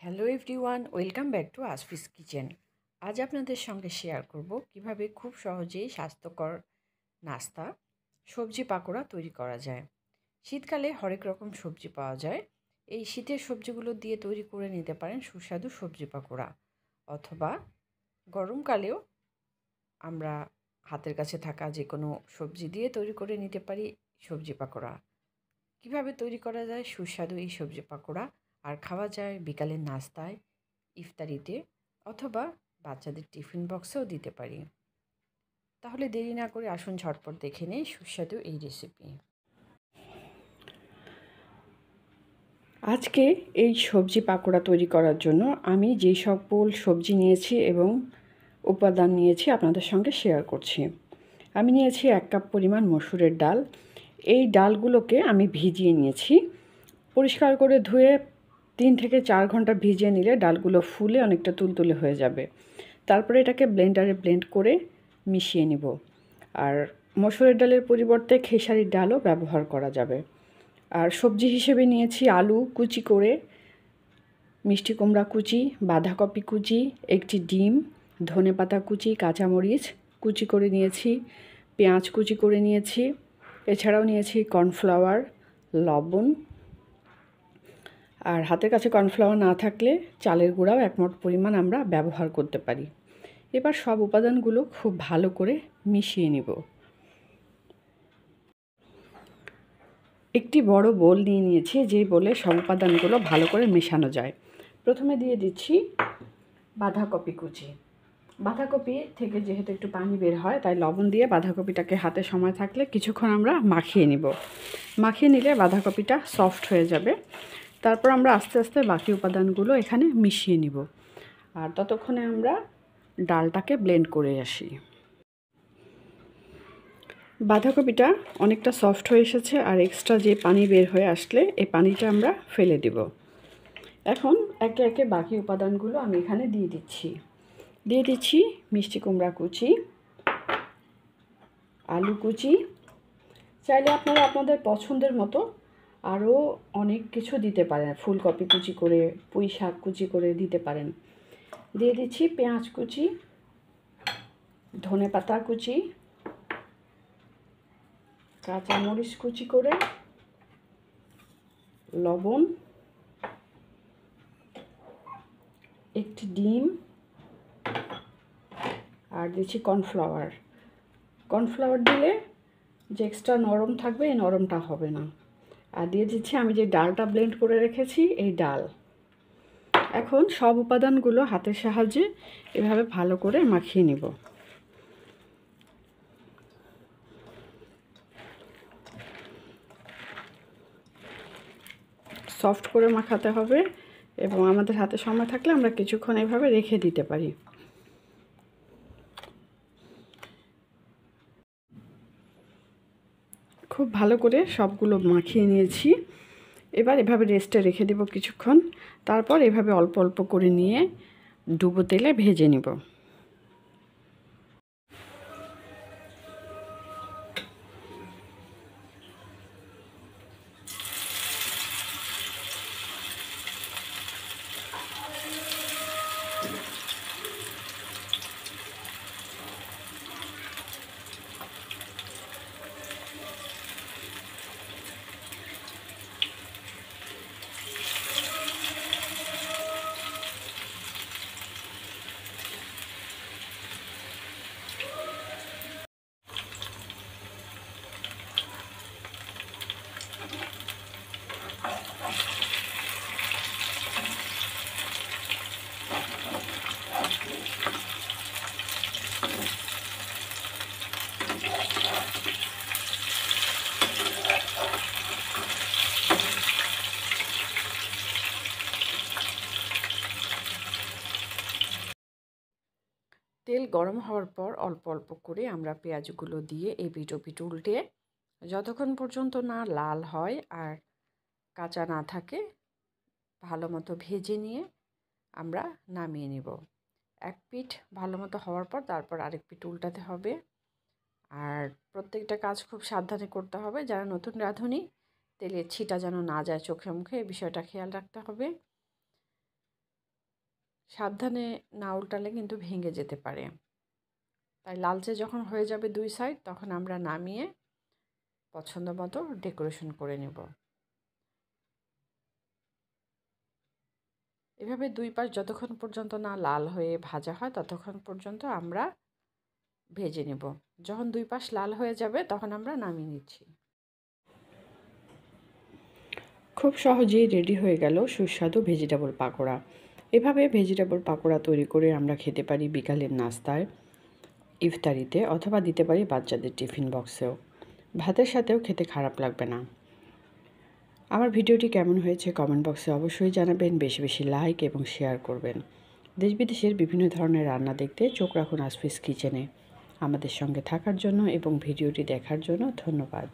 Hello everyone, welcome back to আসফিস kitchen. আজ আপনাদের সঙ্গে শেয়ার করব কিভাবে খুব সহজেই স্বাস্থ্যকর নাস্তা সবজি পাকোড়া তৈরি করা যায়। শীতকালে হরেক রকম সবজি পাওয়া যায়। এই শীতের সবজিগুলো দিয়ে তৈরি করে নিতে পারেন সুস্বাদু সবজি পাকোড়া, অথবা গরমকালেও আমরা হাতের কাছে থাকা যে কোনো সবজি দিয়ে তৈরি করে নিতে পারি সবজি পাকোড়া। কিভাবে তৈরি করা যায় সুস্বাদু এই সবজি পাকোড়া আর খাওয়া যায় বিকালের নাস্তায়, ইফতারিতে, অথবা বাচ্চাদের টিফিন বক্সেও দিতে পারি। তাহলে দেরি না করে আসুন ঝটপট দেখে নেই সুস্বাদু এই রেসিপি। আজকে এই সবজি পাকোড়া তৈরি করার জন্য আমি যেই সকল সবজি নিয়েছি এবং উপাদান নিয়েছি আপনাদের সঙ্গে শেয়ার করছি। আমি নিয়েছি 1 কাপ পরিমাণ মসুরের ডাল। এই ডালগুলোকে আমি ভিজিয়ে নিয়েছি। পরিষ্কার করে ধুয়ে 3 থেকে 4 ঘন্টা ভিজিয়ে নিলে ডালগুলো ফুলে অনেকটা তুলতুলে হয়ে যাবে। তারপরে এটাকে ব্লেন্ডারে ব্লেন্ড করে মিশিয়ে নিব। আর মসুরের ডালের পরিবর্তে খেসারির ডালও ব্যবহার করা যাবে। আর সবজি হিসেবে নিয়েছি আলু কুচি করে, মিষ্টি কুমড়া কুচি, বাঁধাকপি কুচি, একটি ডিম, ধনেপাতা কুচি, কাঁচামরিচ কুচি করে নিয়েছি, পেঁয়াজ কুচি করে নিয়েছি। এছাড়াও নিয়েছি কর্নফ্লাওয়ার, লবণ, আর হাতের কাছে কর্নফ্লাওয়ার না থাকলে চালের গুঁড়াও 1 মুঠ পরিমাণ আমরা ব্যবহার করতে পারি। এবার সব উপাদানগুলো খুব ভালো করে মিশিয়ে নিব। একটি বড় বোল নিয়ে নিয়েছি, যে বোলে সব উপাদানগুলো ভালো করে মেশানো যায়। প্রথমে দিয়ে দিচ্ছি বাঁধাকপি কুচি। বাঁধাকপি থেকে যেহেতু একটু পানি বের হয়, তাই লবণ দিয়ে বাঁধাকপিটাকে হাতে সময় থাকলে কিছুক্ষণ আমরা মাখিয়ে নিব। মাখিয়ে নিলে বাঁধাকপিটা সফট হয়ে যাবে। তারপর আমরা আস্তে আস্তে বাকি উপাদানগুলো এখানে মিশিয়ে নিব। আর ততক্ষণে আমরা ডালটাকে ব্লেন্ড করে আসি। বাঁধাকপিটা অনেকটা সফট হয়ে এসেছে, আর এক্সট্রা যে পানি বের হয়ে আসলে এই পানিটা আমরা ফেলে দিব। এখন একে একে বাকি উপাদানগুলো আমি এখানে দিয়ে দিচ্ছি মিষ্টি কুমড়া কুচি, আলু কুচি। চাইলে আপনারা আপনাদের পছন্দের মতো আরও অনেক কিছু দিতে পারেন, ফুলকপি কুচি করে, পুঁই শাক কুচি করে দিতে পারেন। দিয়ে দিচ্ছি পেঁয়াজ কুচি, ধনেপাতা কুচি, কাঁচামরিচ কুচি করে, লবণ, একটি ডিম, আর দিচ্ছি কর্নফ্লাওয়ার। কর্নফ্লাওয়ার দিলে যে এক্সট্রা নরম থাকবে, এই নরমটা হবে না। আর দিয়ে দিচ্ছি আমি যে ডালটা ব্লেন্ড করে রেখেছি, এই ডাল। এখন সব উপাদানগুলো হাতের সাহায্যে এভাবে ভালো করে মাখিয়ে নিব। সফট করে মাখাতে হবে, এবং আমাদের হাতে সময় থাকলে আমরা কিছুক্ষণ এভাবে রেখে দিতে পারি। খুব ভালো করে সবগুলো মাখিয়ে নিয়েছি। এবার এভাবে রেস্টে রেখে দেব কিছুক্ষণ। তারপর এভাবে অল্প অল্প করে নিয়ে ডুবো তেলে ভেজে নিব। তেল গরম হওয়ার পর অল্প অল্প করে আমরা পেঁয়াজগুলো দিয়ে এপিট ওপিট উল্টে যতক্ষণ পর্যন্ত না লাল হয় আর কাঁচা না থাকে ভালো মতো ভেজে নিয়ে আমরা নামিয়ে নেব। এক পিঠ ভালো মতো হওয়ার পর তারপর আরেক পিঠ উল্টাতে হবে। আর প্রত্যেকটা কাজ খুব সাবধানে করতে হবে। যারা নতুন রাঁধুনি, তেলের ছিটা যেন না যায় চোখে মুখে, এই বিষয়টা খেয়াল রাখতে হবে। সাবধানে না উল্টালে কিন্তু ভেঙে যেতে পারে। তাই লালচে যখন হয়ে যাবে 2 সাইড, তখন আমরা নামিয়ে পছন্দ মতো ডেকোরেশন করে নেব। এভাবে 2 পাশ যতক্ষণ পর্যন্ত না লাল হয়ে ভাজা হয় ততক্ষণ পর্যন্ত আমরা ভেজে নেব। যখন 2 পাশ লাল হয়ে যাবে তখন আমরা নামিয়ে নিচ্ছি। খুব সহজেই রেডি হয়ে গেল সুস্বাদু ভেজিটেবল পাকোড়া। এভাবে ভেজিটেবল পাকোড়া তৈরি করে আমরা খেতে পারি বিকালের নাস্তায়, ইফতারিতে, অথবা দিতে পারি বাচ্চাদের টিফিন বক্সেও। ভাতের সাথেও খেতে খারাপ লাগবে না। আমার ভিডিওটি কেমন হয়েছে কমেন্ট বক্সে অবশ্যই জানাবেন। বেশি বেশি লাইক এবং শেয়ার করবেন। দেশ বিদেশের বিভিন্ন ধরনের রান্না দেখতে চোখ রাখুন আসফিস কিচেনে। আমাদের সঙ্গে থাকার জন্য এবং ভিডিওটি দেখার জন্য ধন্যবাদ।